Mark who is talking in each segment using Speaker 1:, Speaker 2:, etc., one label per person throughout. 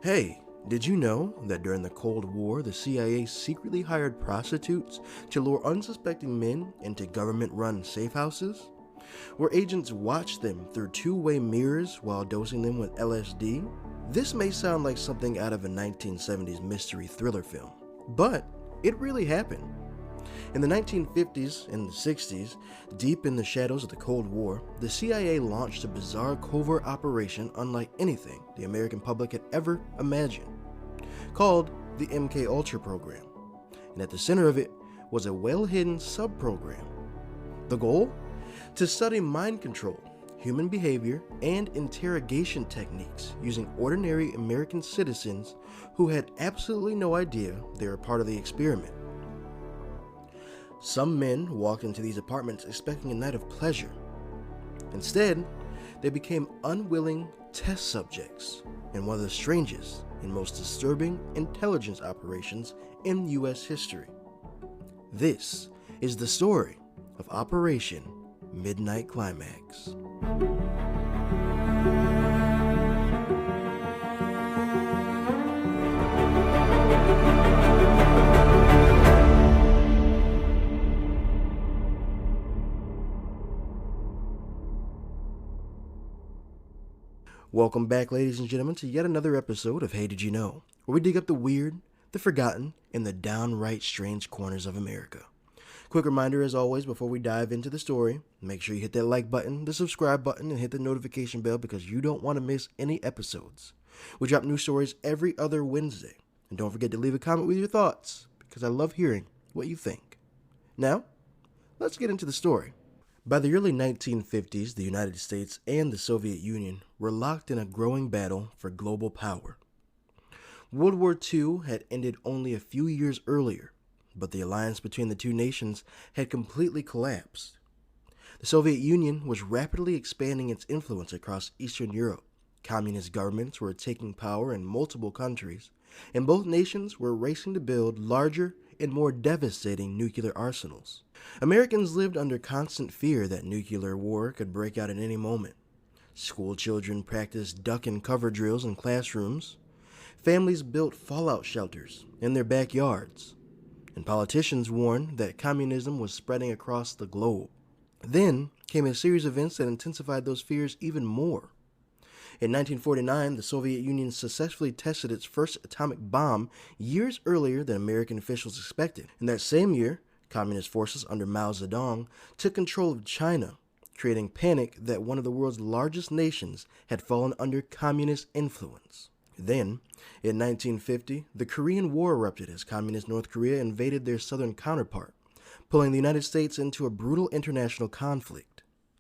Speaker 1: Hey, did you know that during the Cold War, the CIA secretly hired prostitutes to lure unsuspecting men into government-run safe houses? Where agents watched them through two-way mirrors while dosing them with LSD? This may sound like something out of a 1970s mystery thriller film, but it really happened. In the 1950s and the 60s, deep in the shadows of the Cold War, the CIA launched a bizarre covert operation unlike anything the American public had ever imagined, called the MK-Ultra program. And at the center of it was a well-hidden sub-program. The goal? To study mind control, human behavior, and interrogation techniques using ordinary American citizens who had absolutely no idea they were part of the experiment. Some men walked into these apartments expecting a night of pleasure. Instead, they became unwilling test subjects in one of the strangest and most disturbing intelligence operations in U.S. history. This is the story of Operation Midnight Climax. Welcome back, ladies and gentlemen, to yet another episode of Hey Did You Know, where we dig up the weird, the forgotten, and the downright strange corners of America. Quick reminder, as always, before we dive into the story, make sure you hit that like button, the subscribe button, and hit the notification bell because you don't want to miss any episodes. We drop new stories every other Wednesday. And don't forget to leave a comment with your thoughts, because I love hearing what you think. Now, let's get into the story. By the early 1950s, the United States and the Soviet Union were locked in a growing battle for global power. World War II had ended only a few years earlier, but the alliance between the two nations had completely collapsed. The Soviet Union was rapidly expanding its influence across Eastern Europe. Communist governments were taking power in multiple countries, and both nations were racing to build larger and more devastating nuclear arsenals. Americans lived under constant fear that nuclear war could break out at any moment. School children practiced duck and cover drills in classrooms. Families built fallout shelters in their backyards. And politicians warned that communism was spreading across the globe. Then came a series of events that intensified those fears even more. In 1949, the Soviet Union successfully tested its first atomic bomb years earlier than American officials expected. In that same year, communist forces under Mao Zedong took control of China, creating panic that one of the world's largest nations had fallen under communist influence. Then, in 1950, the Korean War erupted as communist North Korea invaded their southern counterpart, pulling the United States into a brutal international conflict.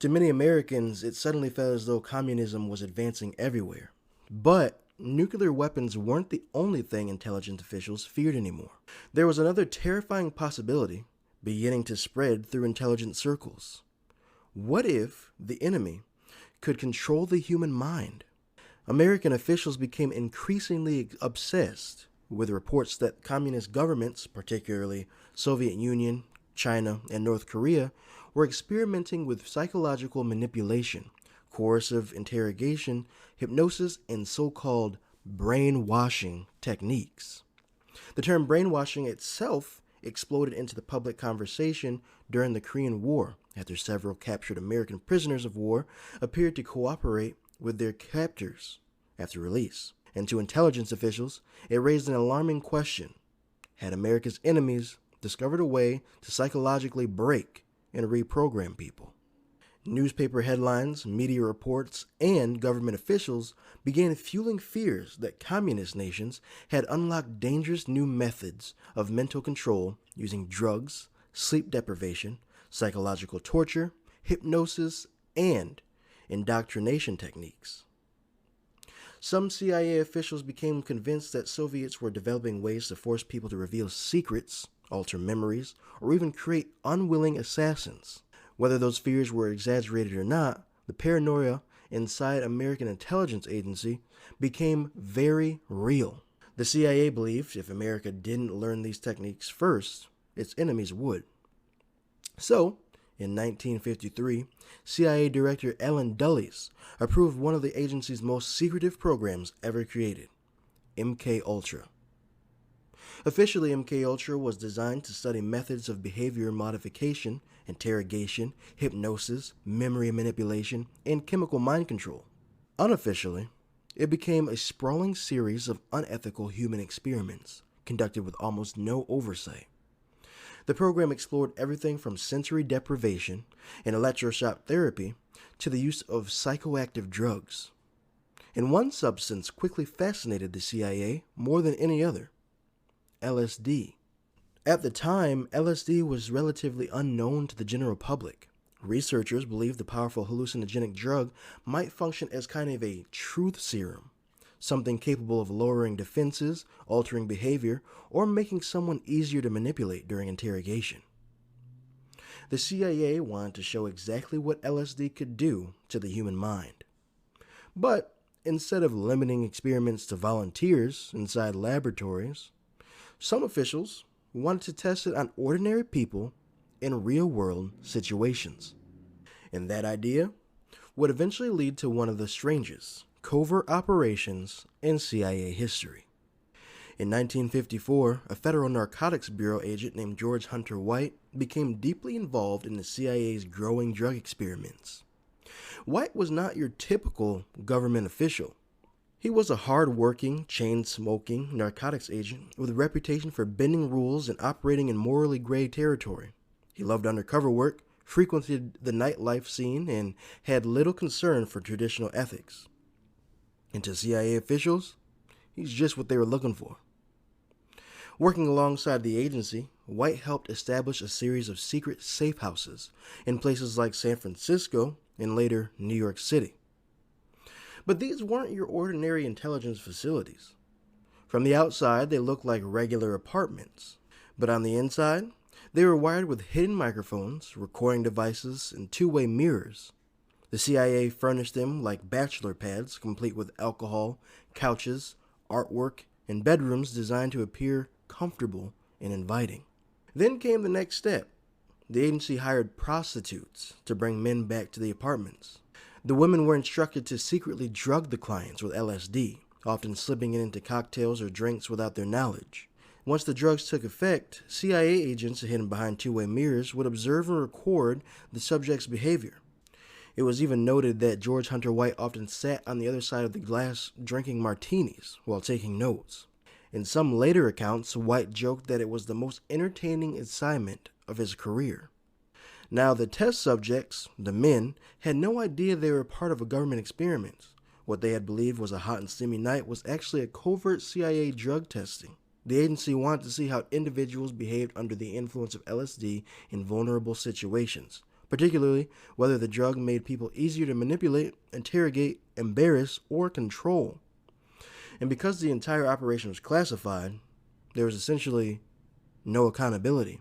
Speaker 1: To many Americans, it suddenly felt as though communism was advancing everywhere. But nuclear weapons weren't the only thing intelligence officials feared anymore. There was another terrifying possibility beginning to spread through intelligence circles. What if the enemy could control the human mind? American officials became increasingly obsessed with reports that communist governments, particularly Soviet Union, China, and North Korea, were experimenting with psychological manipulation, coercive interrogation, hypnosis, and so-called brainwashing techniques. The term brainwashing itself exploded into the public conversation during the Korean War after several captured American prisoners of war appeared to cooperate with their captors after release. And to intelligence officials, it raised an alarming question. Had America's enemies discovered a way to psychologically break and reprogram people? Newspaper headlines, media reports, and government officials began fueling fears that communist nations had unlocked dangerous new methods of mental control using drugs, sleep deprivation, psychological torture, hypnosis, and indoctrination techniques. Some CIA officials became convinced that Soviets were developing ways to force people to reveal secrets, alter memories, or even create unwilling assassins. Whether those fears were exaggerated or not, the paranoia inside American intelligence agency became very real. The CIA believed if America didn't learn these techniques first, its enemies would. So, in 1953, CIA Director Allen Dulles approved one of the agency's most secretive programs ever created, MK Ultra. Officially, MK Ultra was designed to study methods of behavior modification, interrogation, hypnosis, memory manipulation, and chemical mind control. Unofficially, it became a sprawling series of unethical human experiments conducted with almost no oversight. The program explored everything from sensory deprivation and electroshock therapy to the use of psychoactive drugs. And one substance quickly fascinated the CIA more than any other: LSD. At the time, LSD was relatively unknown to the general public. Researchers believed the powerful hallucinogenic drug might function as kind of a truth serum, something capable of lowering defenses, altering behavior, or making someone easier to manipulate during interrogation. The CIA wanted to show exactly what LSD could do to the human mind. But instead of limiting experiments to volunteers inside laboratories, some officials wanted to test it on ordinary people in real-world situations. And that idea would eventually lead to one of the strangest covert operations in CIA history. In 1954, a Federal Narcotics Bureau agent named George Hunter White became deeply involved in the CIA's growing drug experiments. White was not your typical government official. He was a hard-working, chain-smoking narcotics agent with a reputation for bending rules and operating in morally gray territory. He loved undercover work, frequented the nightlife scene, and had little concern for traditional ethics. And to CIA officials, he's just what they were looking for. Working alongside the agency, White helped establish a series of secret safe houses in places like San Francisco and later New York City. But these weren't your ordinary intelligence facilities. From the outside, they looked like regular apartments. But on the inside, they were wired with hidden microphones, recording devices, and two-way mirrors. The CIA furnished them like bachelor pads, complete with alcohol, couches, artwork, and bedrooms designed to appear comfortable and inviting. Then came the next step. The agency hired prostitutes to bring men back to the apartments. The women were instructed to secretly drug the clients with LSD, often slipping it into cocktails or drinks without their knowledge. Once the drugs took effect, CIA agents hidden behind two-way mirrors would observe and record the subject's behavior. It was even noted that George Hunter White often sat on the other side of the glass drinking martinis while taking notes. In some later accounts, White joked that it was the most entertaining assignment of his career. Now, the test subjects, the men, had no idea they were part of a government experiment. What they had believed was a hot and steamy night was actually a covert CIA drug testing. The agency wanted to see how individuals behaved under the influence of LSD in vulnerable situations, particularly whether the drug made people easier to manipulate, interrogate, embarrass, or control. And because the entire operation was classified, there was essentially no accountability.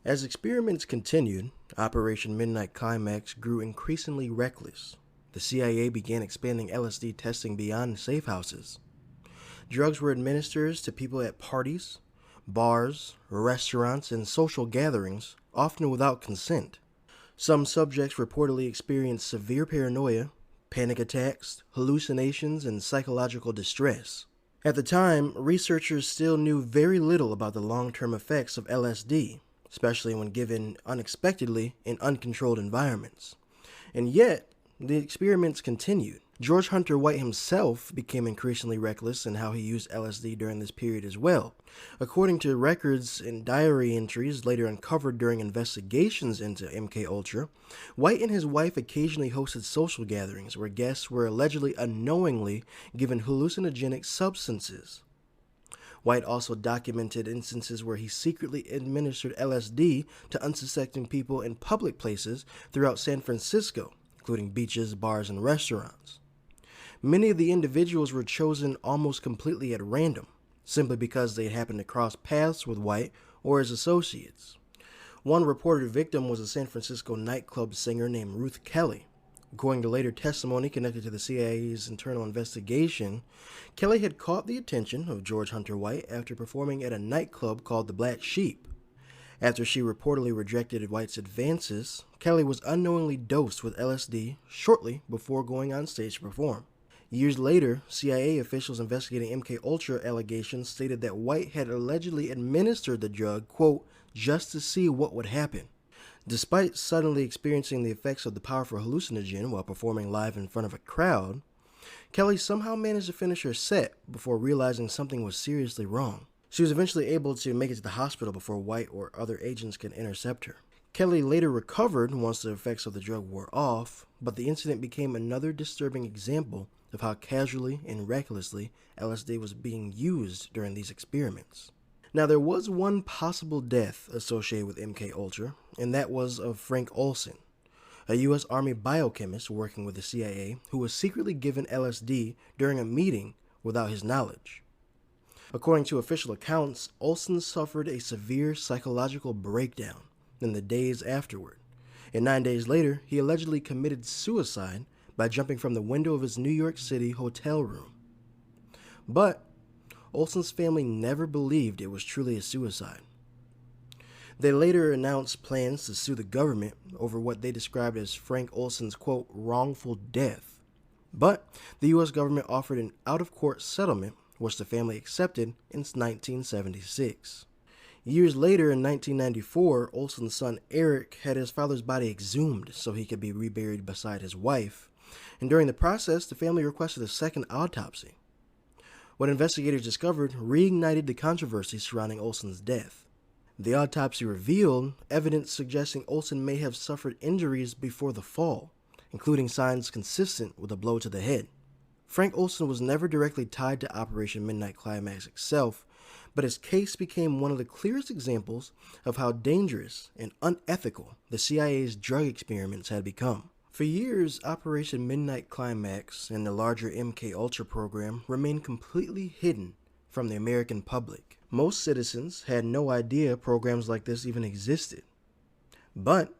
Speaker 1: As experiments continued, Operation Midnight Climax grew increasingly reckless. The CIA began expanding LSD testing beyond safe houses. Drugs were administered to people at parties, bars, restaurants, and social gatherings, often without consent. Some subjects reportedly experienced severe paranoia, panic attacks, hallucinations, and psychological distress. At the time, researchers still knew very little about the long-term effects of LSD, especially when given unexpectedly in uncontrolled environments. And yet, the experiments continued. George Hunter White himself became increasingly reckless in how he used LSD during this period as well. According to records and diary entries later uncovered during investigations into MK Ultra, White and his wife occasionally hosted social gatherings where guests were allegedly unknowingly given hallucinogenic substances. White also documented instances where he secretly administered LSD to unsuspecting people in public places throughout San Francisco, including beaches, bars, and restaurants. Many of the individuals were chosen almost completely at random, simply because they happened to cross paths with White or his associates. One reported victim was a San Francisco nightclub singer named Ruth Kelly. According to later testimony connected to the CIA's internal investigation, Kelly had caught the attention of George Hunter White after performing at a nightclub called the Black Sheep. After she reportedly rejected White's advances, Kelly was unknowingly dosed with LSD shortly before going on stage to perform. Years later, CIA officials investigating MK Ultra allegations stated that White had allegedly administered the drug, quote, just to see what would happen. Despite suddenly experiencing the effects of the powerful hallucinogen while performing live in front of a crowd, Kelly somehow managed to finish her set before realizing something was seriously wrong. She was eventually able to make it to the hospital before White or other agents could intercept her. Kelly later recovered once the effects of the drug wore off, but the incident became another disturbing example of how casually and recklessly LSD was being used during these experiments. Now, there was one possible death associated with MK Ultra, and that was of Frank Olson, a U.S. Army biochemist working with the CIA who was secretly given LSD during a meeting without his knowledge. According to official accounts, Olson suffered a severe psychological breakdown in the days afterward, and 9 days later, he allegedly committed suicide by jumping from the window of his New York City hotel room. But Olson's family never believed it was truly a suicide. They later announced plans to sue the government over what they described as Frank Olson's, quote, wrongful death. But the U.S. government offered an out-of-court settlement, which the family accepted in 1976. Years later, in 1994, Olson's son Eric had his father's body exhumed so he could be reburied beside his wife, and during the process, the family requested a second autopsy. What investigators discovered reignited the controversy surrounding Olson's death. The autopsy revealed evidence suggesting Olson may have suffered injuries before the fall, including signs consistent with a blow to the head. Frank Olson was never directly tied to Operation Midnight Climax itself, but his case became one of the clearest examples of how dangerous and unethical the CIA's drug experiments had become. For years, Operation Midnight Climax and the larger MK Ultra program remained completely hidden from the American public. Most citizens had no idea programs like this even existed. But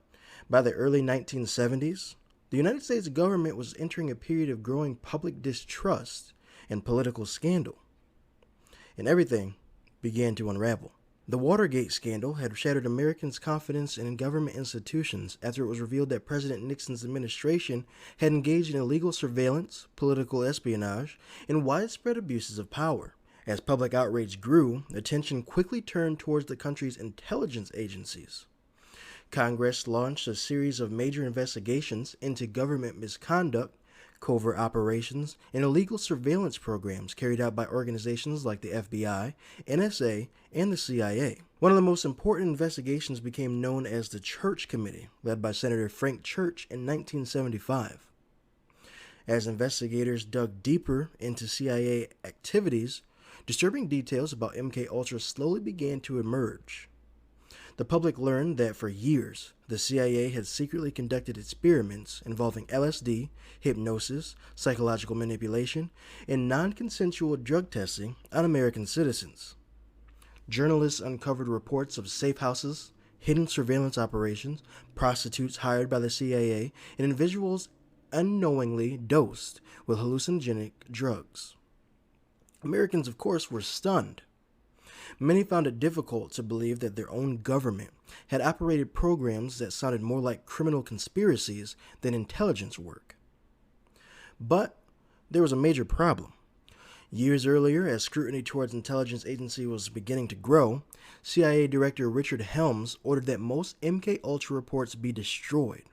Speaker 1: by the early 1970s, the United States government was entering a period of growing public distrust and political scandal, and everything began to unravel. The Watergate scandal had shattered Americans' confidence in government institutions after it was revealed that President Nixon's administration had engaged in illegal surveillance, political espionage, and widespread abuses of power. As public outrage grew, attention quickly turned towards the country's intelligence agencies. Congress launched a series of major investigations into government misconduct, covert operations, and illegal surveillance programs carried out by organizations like the FBI, NSA, and the CIA. One of the most important investigations became known as the Church Committee, led by Senator Frank Church in 1975. As investigators dug deeper into CIA activities, disturbing details about MK Ultra slowly began to emerge. The public learned that for years, the CIA had secretly conducted experiments involving LSD, hypnosis, psychological manipulation, and non-consensual drug testing on American citizens. Journalists uncovered reports of safe houses, hidden surveillance operations, prostitutes hired by the CIA, and individuals unknowingly dosed with hallucinogenic drugs. Americans, of course, were stunned. Many found it difficult to believe that their own government had operated programs that sounded more like criminal conspiracies than intelligence work. But there was a major problem. Years earlier, as scrutiny towards intelligence agencies was beginning to grow, CIA Director Richard Helms ordered that most MK Ultra reports be destroyed.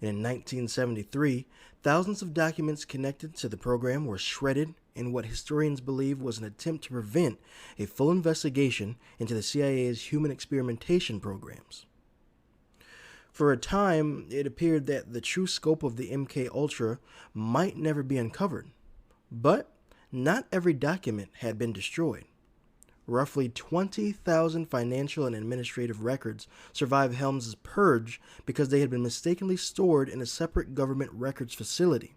Speaker 1: And in 1973, thousands of documents connected to the program were shredded in what historians believe was an attempt to prevent a full investigation into the CIA's human experimentation programs. For a time, it appeared that the true scope of the MK Ultra might never be uncovered, but not every document had been destroyed. Roughly 20,000 financial and administrative records survived Helms' purge because they had been mistakenly stored in a separate government records facility.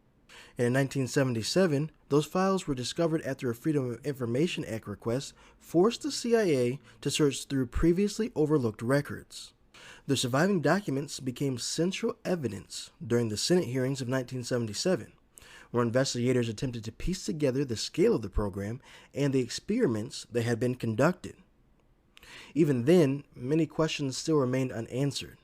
Speaker 1: And in 1977, those files were discovered after a Freedom of Information Act request forced the CIA to search through previously overlooked records. The surviving documents became central evidence during the Senate hearings of 1977, where investigators attempted to piece together the scale of the program and the experiments that had been conducted. Even then, many questions still remained unanswered.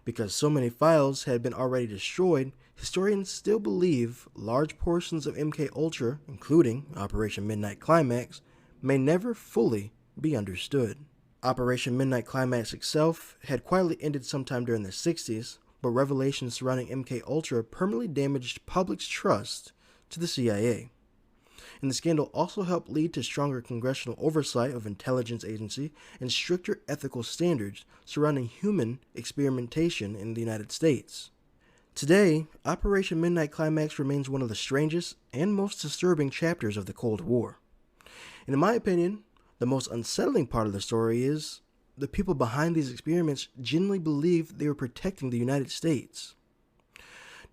Speaker 1: Because so many files had been already destroyed, historians still believe large portions of MK Ultra, including Operation Midnight Climax, may never fully be understood. Operation Midnight Climax itself had quietly ended sometime during the 60s, but revelations surrounding MK Ultra permanently damaged public's trust to the CIA. And the scandal also helped lead to stronger congressional oversight of intelligence agency and stricter ethical standards surrounding human experimentation in the United States. Today, Operation Midnight Climax remains one of the strangest and most disturbing chapters of the Cold War. And in my opinion, the most unsettling part of the story is the people behind these experiments genuinely believed they were protecting the United States.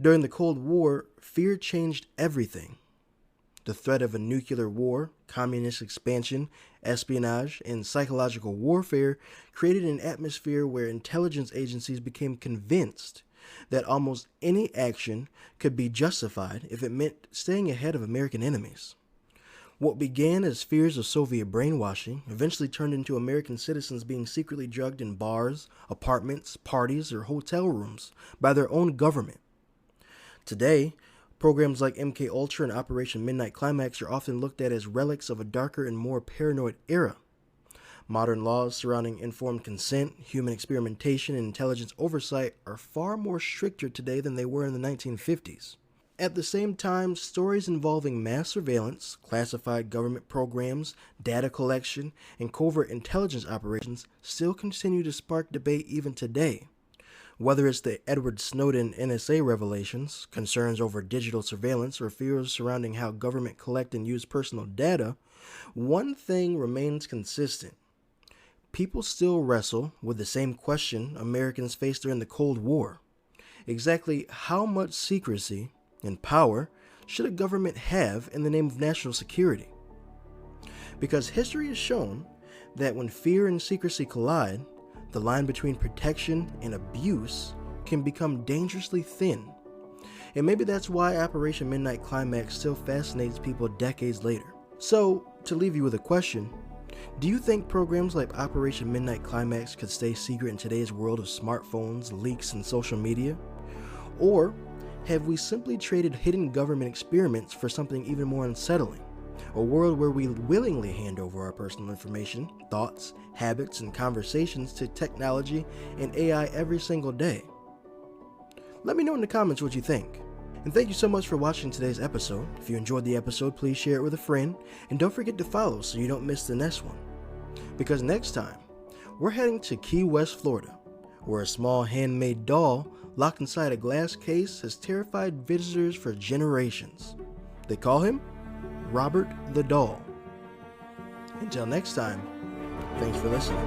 Speaker 1: During the Cold War, fear changed everything. The threat of a nuclear war, communist expansion, espionage, and psychological warfare created an atmosphere where intelligence agencies became convinced that almost any action could be justified if it meant staying ahead of American enemies. What began as fears of Soviet brainwashing eventually turned into American citizens being secretly drugged in bars, apartments, parties, or hotel rooms by their own government. Today, programs like MK Ultra and Operation Midnight Climax are often looked at as relics of a darker and more paranoid era. Modern laws surrounding informed consent, human experimentation, and intelligence oversight are far more stricter today than they were in the 1950s. At the same time, stories involving mass surveillance, classified government programs, data collection, and covert intelligence operations still continue to spark debate even today. Whether it's the Edward Snowden NSA revelations, concerns over digital surveillance, or fears surrounding how government collect and use personal data, one thing remains consistent. People still wrestle with the same question Americans faced during the Cold War. Exactly how much secrecy and power should a government have in the name of national security? Because history has shown that when fear and secrecy collide, the line between protection and abuse can become dangerously thin. And maybe that's why Operation Midnight Climax still fascinates people decades later. So, to leave you with a question, do you think programs like Operation Midnight Climax could stay secret in today's world of smartphones, leaks, and social media? Or have we simply traded hidden government experiments for something even more unsettling? A world where we willingly hand over our personal information, thoughts, habits, and conversations to technology and AI every single day? Let me know in the comments what you think. And thank you so much for watching today's episode. If you enjoyed the episode, please share it with a friend, and don't forget to follow so you don't miss the next one. Because next time, we're heading to Key West, Florida, where a small handmade doll locked inside a glass case has terrified visitors for generations. They call him Robert the Doll. Until next time, thanks for listening.